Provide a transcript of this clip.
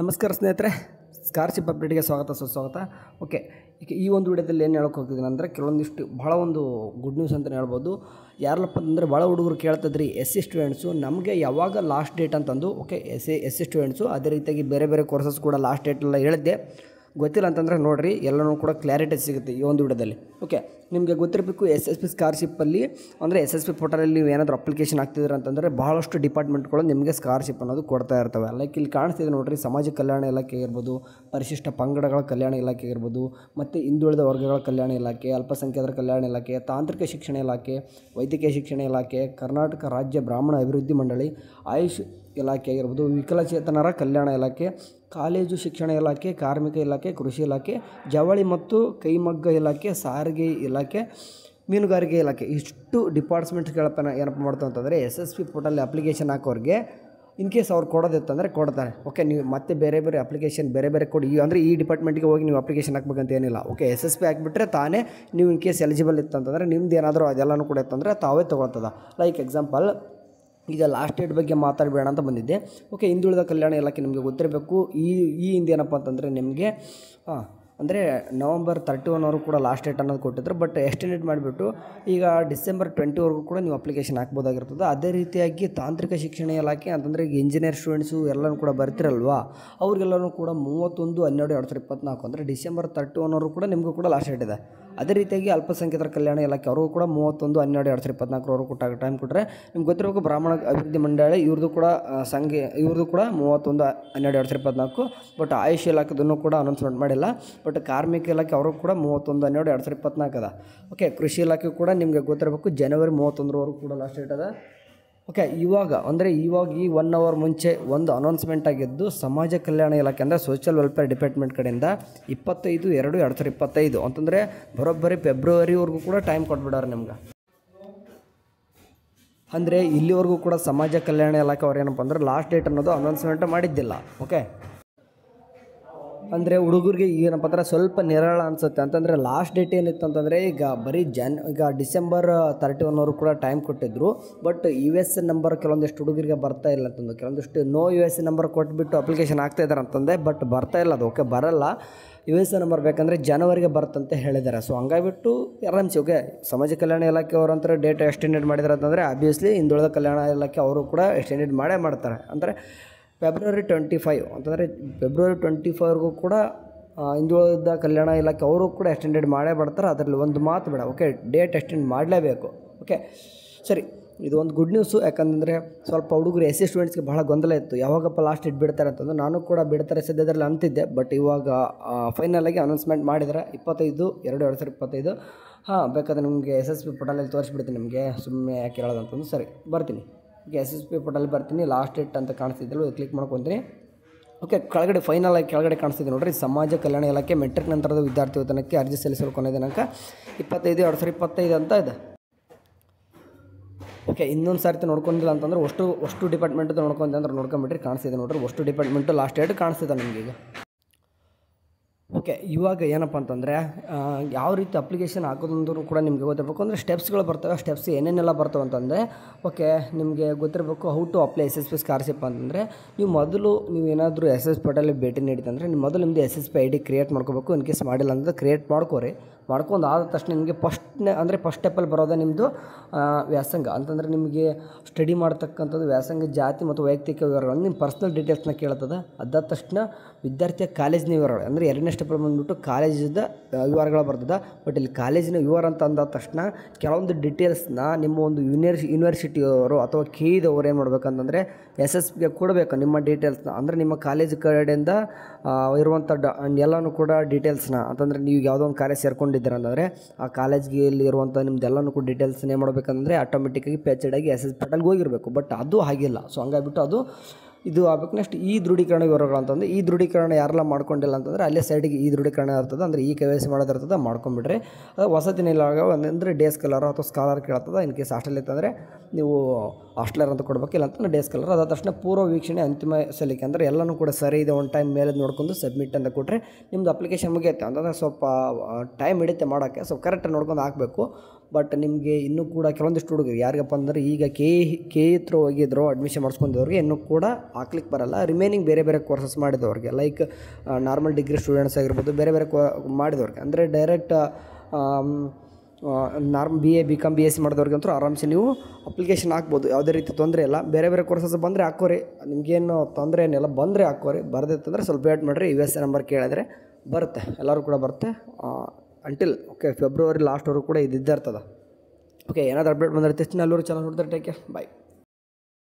ನಮಸ್ಕಾರ ಸ್ನೇಹಿತರೆ, ಸ್ಕಾಲರ್ಶಿಪ್ ಅಪ್ಡೇಟ್ಗೆ ಸ್ವಾಗತ ಸುಸ್ವಾಗತ. ಓಕೆ, ಈಗ ಈ ಒಂದು ವಿಡಿಯೋದಲ್ಲಿ ಏನು ಹೇಳೋಕೆ ಹೋಗ್ತಿದ್ದೀನಿ ಅಂದರೆ ಕೆಲವೊಂದಿಷ್ಟು ಭಾಳ ಒಂದು ಗುಡ್ ನ್ಯೂಸ್ ಅಂತಲೇ ಹೇಳ್ಬೋದು. ಯಾರಲ್ಲಪ್ಪ ಅಂತಂದರೆ ಭಾಳ ಹುಡುಗರು ಕೇಳ್ತಿದ್ರಿ ಎಸ್ ಸಿ ಸ್ಟೂಡೆಂಟ್ಸು ನಮಗೆ ಯಾವಾಗ ಲಾಸ್ಟ್ ಡೇಟ್ ಅಂತಂದು. ಓಕೆ, ಎಸ್ ಸಿ ಸ್ಟೂಡೆಂಟ್ಸು ಅದೇ ರೀತಿಯಾಗಿ ಬೇರೆ ಬೇರೆ ಕೋರ್ಸಸ್ ಕೂಡ ಲಾಸ್ಟ್ ಡೇಟೆಲ್ಲ ಹೇಳಿದ್ದೆ. ಗೊತ್ತಿಲ್ಲ ಅಂತಂದರೆ ನೋಡಿರಿ, ಎಲ್ಲನೂ ಕೂಡ ಕ್ಲಾರಿಟಿ ಸಿಗುತ್ತೆ ಈ ಒಂದು ವಿಡಿಯೋದಲ್ಲಿ. ಓಕೆ, ನಿಮಗೆ ಗೊತ್ತಿರಬೇಕು ಎಸ್ ಎಸ್ ಪಿ ಸ್ಕಾಲರ್ಶಿಪ್ಪಲ್ಲಿ ಅಂದರೆ ಎಸ್ ಎಸ್ ಪಿ ಪೋರ್ಟಲಲ್ಲಿ ನೀವು ಏನಾದರೂ ಅಪ್ಲಿಕೇಶನ್ ಆಗ್ತಿದ್ರೆ ಅಂತಂದರೆ ಭಾಳಷ್ಟು ಡಿಪಾರ್ಟ್ಮೆಂಟ್ಗಳು ನಿಮಗೆ ಸ್ಕಾಲರ್ಶಿಪ್ ಅನ್ನೋದು ಕೊಡ್ತಾ ಇರ್ತವೆ. ಲೈಕ್ ಇಲ್ಲಿ ಕಾಣಿಸ್ತಿದೆ ನೋಡಿರಿ, ಸಮಾಜ ಕಲ್ಯಾಣ ಇಲಾಖೆ ಇರ್ಬೋದು, ಪರಿಶಿಷ್ಟ ಪಂಗಡಗಳ ಕಲ್ಯಾಣ ಇಲಾಖೆ ಇರ್ಬೋದು, ಮತ್ತು ಹಿಂದುಳಿದ ವರ್ಗಗಳ ಕಲ್ಯಾಣ ಇಲಾಖೆ, ಅಲ್ಪಸಂಖ್ಯಾತರ ಕಲ್ಯಾಣ ಇಲಾಖೆ, ತಾಂತ್ರಿಕ ಶಿಕ್ಷಣ ಇಲಾಖೆ, ವೈದ್ಯಕೀಯ ಶಿಕ್ಷಣ ಇಲಾಖೆ, ಕರ್ನಾಟಕ ರಾಜ್ಯ ಬ್ರಾಹ್ಮಣ ಅಭಿವೃದ್ಧಿ ಮಂಡಳಿ, ಆಯುಷ್ ಇಲಾಖೆ ಆಗಿರ್ಬೋದು, ವಿಕಲಚೇತನರ ಕಲ್ಯಾಣ ಇಲಾಖೆ, ಕಾಲೇಜು ಶಿಕ್ಷಣ ಇಲಾಖೆ, ಕಾರ್ಮಿಕ ಇಲಾಖೆ, ಕೃಷಿ ಇಲಾಖೆ, ಜವಳಿ ಮತ್ತು ಕೈಮಗ್ಗ ಇಲಾಖೆ, ಸಾರಿಗೆ ಇಲಾಖೆ, ಮೀನುಗಾರಿಕೆ ಇಲಾಖೆ, ಇಷ್ಟು ಡಿಪಾರ್ಟ್ಮೆಂಟ್ಸ್ಗಳಪ್ಪ ಏನಪ್ಪ ಮಾಡ್ತಾವೆ ಅಂತಂದರೆ ಎಸ್ ಎಸ್ ಪಿ ಪೋರ್ಟಲ್ಲಿ ಅಪ್ಲಿಕೇಶನ್ ಹಾಕೋರಿಗೆ ಇನ್ ಕೇಸ್ ಅವ್ರು ಕೊಡೋದಿತ್ತಂದರೆ ಕೊಡ್ತಾರೆ. ಓಕೆ, ನೀವು ಮತ್ತೆ ಬೇರೆ ಬೇರೆ ಅಪ್ಲಿಕೇಶನ್ ಬೇರೆ ಬೇರೆ ಕೊಡಿ ಅಂದರೆ ಈ ಡಿಪಾರ್ಟ್ಮೆಂಟ್ಗೆ ಹೋಗಿ ನೀವು ಅಪ್ಲಿಕೇಶನ್ ಹಾಕ್ಬೇಕಂತ ಏನಿಲ್ಲ. ಓಕೆ, ಎಸ್ ಎಸ್ ಪಿ ಹಾಕಿಬಿಟ್ರೆ ತಾನೇ ನೀವು ಇನ್ ಕೇಸ್ ಎಲಿಜಿಬಲ್ ಇತ್ತಂತಂದರೆ ನಿಮ್ದು ಏನಾದರೂ ಅದೆಲ್ಲನೂ ಕೂಡ ಇತ್ತಂದರೆ ತಾವೇ ತೊಗೊಳ್ತದ. ಲೈಕ್ ಎಕ್ಸಾಂಪಲ್, ಈಗ ಲಾಸ್ಟ್ ಡೇಟ್ ಬಗ್ಗೆ ಮಾತಾಡಬೇಡ ಅಂತ ಬಂದಿದ್ದೆ. ಓಕೆ, ಹಿಂದುಳಿದ ಕಲ್ಯಾಣ ಇಲಾಖೆ ನಿಮಗೆ ಗೊತ್ತಿರಬೇಕು. ಈ ಹಿಂದೇನಪ್ಪ ಅಂತಂದರೆ ನಿಮಗೆ ಅಂದರೆ ನವಂಬರ್ 31 ಕೂಡ ಲಾಸ್ಟ್ ಡೇಟ್ ಅನ್ನೋದು ಕೊಟ್ಟಿದ್ರು. ಬಟ್ ಎಕ್ಸ್ಟೆಂಡೆಡ್ ಮಾಡಿಬಿಟ್ಟು ಈಗ ಡಿಸೆಂಬರ್ 20 ಕೂಡ ನೀವು ಅಪ್ಲಿಕೇಶನ್ ಹಾಕ್ಬೋದಾಗಿರ್ತದೆ. ಅದೇ ರೀತಿಯಾಗಿ ತಾಂತ್ರಿಕ ಶಿಕ್ಷಣ ಇಲಾಖೆ ಅಂತಂದರೆ ಈಗ ಇಂಜಿನಿಯರ್ ಸ್ಟೂಡೆಂಟ್ಸು ಎಲ್ಲರೂ ಕೂಡ ಬರ್ತಿರಲ್ವಾ, ಅವ್ರಿಗೆಲ್ಲರೂ ಕೂಡ 31/12/2024 ಅಂದರೆ ಡಿಸೆಂಬರ್ 31 ಕೂಡ ನಿಮಗೂ ಕೂಡ ಲಾಸ್ಟ್ ಡೇಟ್ ಇದೆ. ಅದೇ ರೀತಿಯಾಗಿ ಅಲ್ಪಸಂಖ್ಯಾತರ ಕಲ್ಯಾಣ ಇಲಾಖೆ ಅವ್ರಿಗೂ ಕೂಡ 31/12/2024 ಕೊಟ್ಟಾಗ ಟೈಮ್ ಕೊಟ್ಟರೆ ನಿಮ್ಗೆ ಗೊತ್ತಿರಬೇಕು. ಬ್ರಾಹ್ಮಣ ಅಭಿವೃದ್ಧಿ ಮಂಡಳಿ ಇವ್ರದ್ದು ಕೂಡ ಇವ್ರದ್ದು ಕೂಡ 31/12/2024. ಬಟ್ ಆಯುಷ್ ಇಲಾಖೆದನ್ನು ಕೂಡ ಅನೌನ್ಸ್ಮೆಂಟ್ ಮಾಡಿಲ್ಲ. ಬಟ್ ಕಾರ್ಮಿಕ ಇಲಾಖೆ ಅವರು ಕೂಡ 31/12/2024 ಅದ. ಓಕೆ, ಕೃಷಿ ಇಲಾಖೆ ಕೂಡ ನಿಮಗೆ ಗೊತ್ತಿರಬೇಕು ಜನವರಿ 31 ಕೂಡ ಲಾಸ್ಟ್ ಡೇಟ್ ಅದ. ಓಕೆ, ಇವಾಗ ಈ 1 ಅವರ್ ಮುಂಚೆ ಒಂದು ಅನೌನ್ಸ್ಮೆಂಟ್ ಆಗಿದ್ದು ಸಮಾಜ ಕಲ್ಯಾಣ ಇಲಾಖೆ ಅಂದರೆ ಸೋಷಿಯಲ್ ವೆಲ್ಫೇರ್ ಡಿಪಾರ್ಟ್ಮೆಂಟ್ ಕಡೆಯಿಂದ 25/2/2025 ಅಂತಂದರೆ ಬರೋಬ್ಬರಿ ಫೆಬ್ರವರಿವರೆಗೂ ಕೂಡ ಟೈಮ್ ಕೊಟ್ಬಿಡಾರೆ ನಿಮ್ಗೆ. ಅಂದರೆ ಇಲ್ಲಿವರೆಗೂ ಕೂಡ ಸಮಾಜ ಕಲ್ಯಾಣ ಇಲಾಖೆ ಅವ್ರು ಏನಪ್ಪ ಅಂದ್ರೆ ಲಾಸ್ಟ್ ಡೇಟ್ ಅನ್ನೋದು ಅನೌನ್ಸ್ಮೆಂಟ್ ಮಾಡಿದ್ದಿಲ್ಲ. ಓಕೆ, ಅಂದರೆ ಹುಡುಗರಿಗೆ ಏನಪ್ಪ ಅಂದ್ರೆ ಸ್ವಲ್ಪ ನಿರಾಳ ಅನಿಸುತ್ತೆ. ಅಂತಂದರೆ ಲಾಸ್ಟ್ ಡೇಟ್ ಏನಿತ್ತು ಅಂತಂದರೆ ಈಗ ಬರೀ ಈಗ ಡಿಸೆಂಬರ್ 31 ಕೂಡ ಟೈಮ್ ಕೊಟ್ಟಿದ್ದರು. ಬಟ್ ಯು ಎಸ್ ನಂಬರ್ ಕೆಲವೊಂದಿಷ್ಟು ಹುಡುಗರಿಗೆ ಬರ್ತಾ ಇಲ್ಲ ಅಂತಂದು, ಕೆಲವೊಂದಿಷ್ಟು ನೋ ಯು ಎಸ್ ನಂಬರ್ ಕೊಟ್ಬಿಟ್ಟು ಅಪ್ಲಿಕೇಶನ್ ಆಗ್ತಾ ಇದ್ದಾರೆ ಅಂತಂದೆ. ಬಟ್ ಬರ್ತಾ ಇಲ್ಲ ಅದು. ಓಕೆ, ಬರಲ್ಲ. ಯು ಎಸ್ ನಂಬರ್ ಬೇಕಂದರೆ ಜನವರಿಗೆ ಬರ್ತಂತ ಹೇಳಿದ್ದಾರೆ. ಸೊ ಹಂಗಾಗಿಬಿಟ್ಟು ಆರಾಮ್ಸಿ. ಓಕೆ, ಸಮಾಜ ಕಲ್ಯಾಣ ಇಲಾಖೆ ಅವರಂತರ ಡೇಟ್ ಎಕ್ಸ್ಟೆಂಡೆಡ್ ಮಾಡಿದ್ದಾರೆ ಅಂತಂದರೆ ಆಬ್ವಿಯಸ್ಲಿ ಹಿಂದುಳಿದ ಕಲ್ಯಾಣ ಇಲಾಖೆ ಅವರು ಕೂಡ ಎಕ್ಸ್ಟೆಂಡೆಡ್ ಮಾಡ್ತಾರೆ. ಅಂದರೆ ಫೆಬ್ರವರಿ 25 ಅಂತಂದರೆ ಫೆಬ್ರವರಿ 25 ಕೂಡ ಹಿಂದುಳಿದ ಕಲ್ಯಾಣ ಇಲಾಖೆ ಅವರು ಕೂಡ ಎಕ್ಸ್ಟೆಂಡೆಡ್ ಮಾಡ್ತಾರೆ. ಅದರಲ್ಲಿ ಒಂದು ಮಾತು ಬೇಡ. ಓಕೆ, ಡೇಟ್ ಎಕ್ಸ್ಟೆಂಡ್ ಮಾಡಲೇಬೇಕು. ಓಕೆ, ಸರಿ, ಇದು ಒಂದು ಗುಡ್ ನ್ಯೂಸು. ಯಾಕಂದರೆ ಸ್ವಲ್ಪ ಹುಡುಗರು ಎಸ್ ಸಿ ಸ್ಟೂಡೆಂಟ್ಸ್ಗೆ ಭಾಳ ಗೊಂದಲ ಇತ್ತು, ಯಾವಾಗಪ್ಪ ಲಾಸ್ಟ್ ಡೇಟ್ ಬಿಡ್ತಾರೆ ಅಂತಂದು. ನಾನು ಕೂಡ ಬಿಡ್ತಾರೆ ಸದ್ಯದಲ್ಲಿ ಅಂತಿದ್ದೆ. ಬಟ್ ಇವಾಗ ಫೈನಲಾಗಿ ಅನೌನ್ಸ್ಮೆಂಟ್ ಮಾಡಿದರೆ 25/2/2025. ಬೇಕಾದ್ರೆ ನಿಮಗೆ ಎಸ್ ಎಸ್ ಪಿ ಪೋರ್ಟಲಲ್ಲಿ ತೋರಿಸ್ಬಿಡ್ತೀನಿ ನಿಮಗೆ, ಸುಮ್ಮನೆ ಯಾಕೆ ಹೇಳೋದಂತಂದು. ಸರಿ, ಬರ್ತೀನಿ. Okay, S S P portal ಬರ್ತೀನಿ. ಲಾಸ್ಟ್ ಡೇಟ್ ಅಂತ ಕಾಣಿಸ್ತಿದ್ದಲ್ಲ, ಕ್ಲಿಕ್ ಮಾಡ್ಕೊತೀನಿ. ಓಕೆ, ಕೆಳಗಡೆ ಕಾಣಿಸ್ತಿದೆ ನೋಡಿರಿ, ಸಮಾಜ ಕಲ್ಯಾಣ ಇಲಾಖೆ ಮೆಟ್ರಿಕ್ ನಂತರದ ವಿದ್ಯಾರ್ಥಿ ವೇತನಕ್ಕೆ ಅರ್ಜಿ ಸಲ್ಲಿಸಲು ಕೊನೆಯ ದಿನಾಂಕ 25/2025 ಅಂತ ಇದೆ. ಓಕೆ, ಇನ್ನೊಂದು ಸಾರ್ತಿ ನೋಡ್ಕೊಂಡಿಲ್ಲ ಅಂತಂದ್ರೆ ಅಷ್ಟು ಡಿಪಾರ್ಟ್ಮೆಂಟ್ ನೋಡ್ಕೊಂಡೆ ಅಂದ್ರೆ ನೋಡ್ಕೊಂಬಿಟ್ರಿ, ಕಾಣಿಸ್ತಿದೆ ನೋಡಿರಿ ಅಷ್ಟು ಡಿಪಾರ್ಟ್ಮೆಂಟು ಲಾಸ್ಟ್ ಡೇಟ್ ಕಾಣಿಸ್ತಿದೆ ನಮಗೀಗ. ಓಕೆ, ಇವಾಗ ಏನಪ್ಪ ಅಂತಂದರೆ ಯಾವ ರೀತಿ ಅಪ್ಲಿಕೇಶನ್ ಹಾಕೋದಂದ್ರೂ ಕೂಡ ನಿಮಗೆ ಗೊತ್ತಿರಬೇಕು. ಅಂದರೆ ಸ್ಟೆಪ್ಸ್ಗಳು ಬರ್ತವೆ. ಸ್ಟೆಪ್ಸ್ ಏನೇನೆಲ್ಲ ಬರ್ತವೆ ಅಂತಂದರೆ, ಓಕೆ, ನಿಮಗೆ ಗೊತ್ತಿರಬೇಕು how to apply S S P scholarship ಅಂತಂದರೆ ನೀವು ಏನಾದರೂ ಎಸ್ ಎಸ್ ಪೋರ್ಟಲಿಗೆ ಭೇಟಿ ನೀಡಿದಂದರೆ ನೀವು ಮೊದಲು ನಿಮ್ಮದು S S P ID create ಮಾಡ್ಕೋಬೇಕು. ಇನ್ ಕೇಸ್ ಮಾಡಿಲ್ಲ ಅಂದರೆ ಕ್ರಿಯೇಟ್ ಮಾಡ್ಕೊಂಡು ಆದ ತಕ್ಷಣ ನಿಮಗೆ ಫಸ್ಟ್ ಸ್ಟೆಪ್ಪಲ್ಲಿ ಬರೋದೇ ನಿಮ್ಮದು ವ್ಯಾಸಂಗ. ಅಂತಂದರೆ ನಿಮಗೆ ಸ್ಟಡಿ ಮಾಡ್ತಕ್ಕಂಥದ್ದು ವ್ಯಾಸಂಗ, ಜಾತಿ ಮತ್ತು ವೈಯಕ್ತಿಕ ವಿವರಗಳನ್ನು ನಿಮ್ಮ ಪರ್ಸ್ನಲ್ ಡೀಟೇಲ್ಸ್ನ ಕೇಳ್ತದೆ. ಅದಾದ ತಕ್ಷಣ ವಿದ್ಯಾರ್ಥಿಯ ಕಾಲೇಜಿನ ವಿವರಗಳು ಅಂದರೆ 2ನೇ ಸ್ಟೆಪ್ಪಲ್ಲಿ ಬಂದುಬಿಟ್ಟು ಕಾಲೇಜಿದ ವಿವರಗಳು ಬರ್ತದೆ. ಬಟ್ ಇಲ್ಲಿ ಕಾಲೇಜಿನ ವಿವರ ಅಂತ ಅಂದಾದ ತಕ್ಷಣ ಕೆಲವೊಂದು ಡೀಟೇಲ್ಸ್ನ ನಿಮ್ಮ ಒಂದು ಯೂನಿವರ್ಸಿಟಿಯವರು ಅಥವಾ KEದವರು ಏನು ಮಾಡ್ಬೇಕಂತಂದರೆ ಎಸ್ ಎಸ್ ಪಿಗೆ ಕೊಡಬೇಕು ನಿಮ್ಮ ಡೀಟೇಲ್ಸ್ನ. ಅಂದರೆ ನಿಮ್ಮ ಕಾಲೇಜ್ ಕಡೆಯಿಂದ ಇರುವಂಥ ಎಲ್ಲನೂ ಕೂಡ ಡೀಟೇಲ್ಸ್ನ, ಅಂತಂದರೆ ನೀವು ಯಾವುದೋ ಒಂದು ಕಾಲೇಜ್ ಸೇರ್ಕೊಂಡಿದ್ದೀರ ಅಂತಂದರೆ ಆ ಕಾಲೇಜ್ಗೆ ಇಲ್ಲಿ ಇರುವಂಥ ನಿಮ್ದೆಲ್ಲನೂ ಕೂಡ ಡೀಟೇಲ್ಸ್ನ ಏನು ಮಾಡಬೇಕಂದ್ರೆ ಆಟೋಮೆಟಿಕ್ಕಾಗಿ ಪೇಚೆಡಾಗಿ ಎಸ್ ಎಸ್ ಪೋರ್ಟಲ್ಗೆ ಹೋಗಿರಬೇಕು. ಬಟ್ ಅದು ಹಾಗಿಲ್ಲ. ಸೊ ಹಂಗಾಗಿಬಿಟ್ಟು ಇದು ಆಗಬೇಕು. ನೆಕ್ಸ್ಟ್ ಈ ದೃಢೀಕರಣ ವಿವರಗಳು ಅಂತಂದರೆ ಈ ದೃಢೀಕರಣ ಯಾರೆಲ್ಲ ಮಾಡ್ಕೊಂಡಿಲ್ಲ ಅಂತಂದರೆ ಅಲ್ಲೇ ಸೈಡಿಗೆ ಈ ದೃಢೀಕರಣ ಇರ್ತದೆ. ಅಂದರೆ ಈ KYC ಮಾಡೋದಿರ್ತದೆ, ಮಾಡ್ಕೊಂಬಿಡ್ರಿ. ಅದು ವಸತಿ ನಿಲಯ ಅಂದರೆ ಡೇಸ್ ಕಲರ್ ಅಥವಾ ಸ್ಕಾಲರ್ ಕೇಳ್ತದೆ. ಇನ್ ಕೇಸ್ ಹಾಸ್ಟೆಲ್ ಇತ್ತಂದರೆ ನೀವು ಹಾಸ್ಟೆಲರ್ ಅಂತ ಕೊಡಬೇಕು, ಇಲ್ಲ ಅಂತಂದರೆ ಡೇಸ್ ಕಲರ್. ಅದಾದ ತಕ್ಷಣ ಪೂರ್ವ ವೀಕ್ಷಣೆ ಅಂತಿಮ ಸಲ್ಲಿಕೆ ಅಂದರೆ ಎಲ್ಲನೂ ಕೂಡ ಸರಿ ಇದೆ ಒನ್ ಟೈಮ್ ಮೇಲೆ ನೋಡ್ಕೊಂಡು ಸಬ್ಮಿಟ್ ಅಂತ ಕೊಟ್ಟರೆ ನಿಮ್ಮದು ಅಪ್ಲಿಕೇಶನ್ ಮುಗಿಯುತ್ತೆ. ಅಂತಂದರೆ ಸ್ವಲ್ಪ ಟೈಮ್ ಹಿಡಿಯುತ್ತೆ ಮಾಡೋಕ್ಕೆ. ಸೊ ಕರೆಕ್ಟಾಗಿ ನೋಡ್ಕೊಂಡು ಹಾಕಬೇಕು. ಬಟ್ ನಿಮಗೆ ಇನ್ನೂ ಕೂಡ ಕೆಲವೊಂದಿಷ್ಟು ಹುಡುಗರು ಯಾರಿಗಪ್ಪ ಅಂದರೆ ಈಗ ಕೆ ಥ್ರೂ ಹೋಗಿದ್ರು ಅಡ್ಮಿಷನ್ ಮಾಡಿಸ್ಕೊಂಡಿದ್ದವ್ರಿಗೆ ಇನ್ನೂ ಕೂಡ ಹಾಕ್ಲಿಕ್ಕೆ ಬರಲ್ಲ. ರಿಮೈನಿಂಗ್ ಬೇರೆ ಬೇರೆ ಕೋರ್ಸಸ್ ಮಾಡಿದವ್ರಿಗೆ ಲೈಕ್ ನಾರ್ಮಲ್ ಡಿಗ್ರಿ ಸ್ಟೂಡೆಂಟ್ಸ್ ಆಗಿರ್ಬೋದು, ಬೇರೆ ಬೇರೆ ಮಾಡಿದವ್ರಿಗೆ ಅಂದರೆ ಡೈರೆಕ್ಟ್ BA BCom BSc ಮಾಡಿದವ್ರಿಗಂತೂ ಆರಾಮ್ಸೆ ನೀವು ಅಪ್ಲಿಕೇಶನ್ ಹಾಕ್ಬೋದು, ಯಾವುದೇ ರೀತಿ ತೊಂದರೆ ಇಲ್ಲ. ಬೇರೆ ಬೇರೆ ಕೋರ್ಸಸ್ ಬಂದರೆ ಹಾಕೋರಿ, ನಿಮಗೇನು ತೊಂದರೆ ಏನಿಲ್ಲ, ಬಂದರೆ ಹಾಕೋರಿ. ಬರದಿತ್ತಂದರೆ ಸ್ವಲ್ಪ ವೇಟ್ ಮಾಡಿರಿ, US ನಂಬರ್ ಕೇಳಿದ್ರೆ ಬರುತ್ತೆ, ಎಲ್ಲರೂ ಕೂಡ ಬರುತ್ತೆ ಅಂಟಿಲ್ ಫೆಬ್ರವರಿ ಲಾಸ್ಟ್ವರೆಗೂ ಕೂಡ ಇದ್ದೇ ಇರ್ತದೆ. ಏನಾದರೂ ಅಪ್ಡೇಟ್ ಬಂದಿರುತ್ತೆ, ಎಲ್ಲರೂ ಚೆನ್ನಾಗಿ ನೋಡ್ತಾರೆ. ಟೇಕ್ ಕೇರ್, ಬಾಯ್.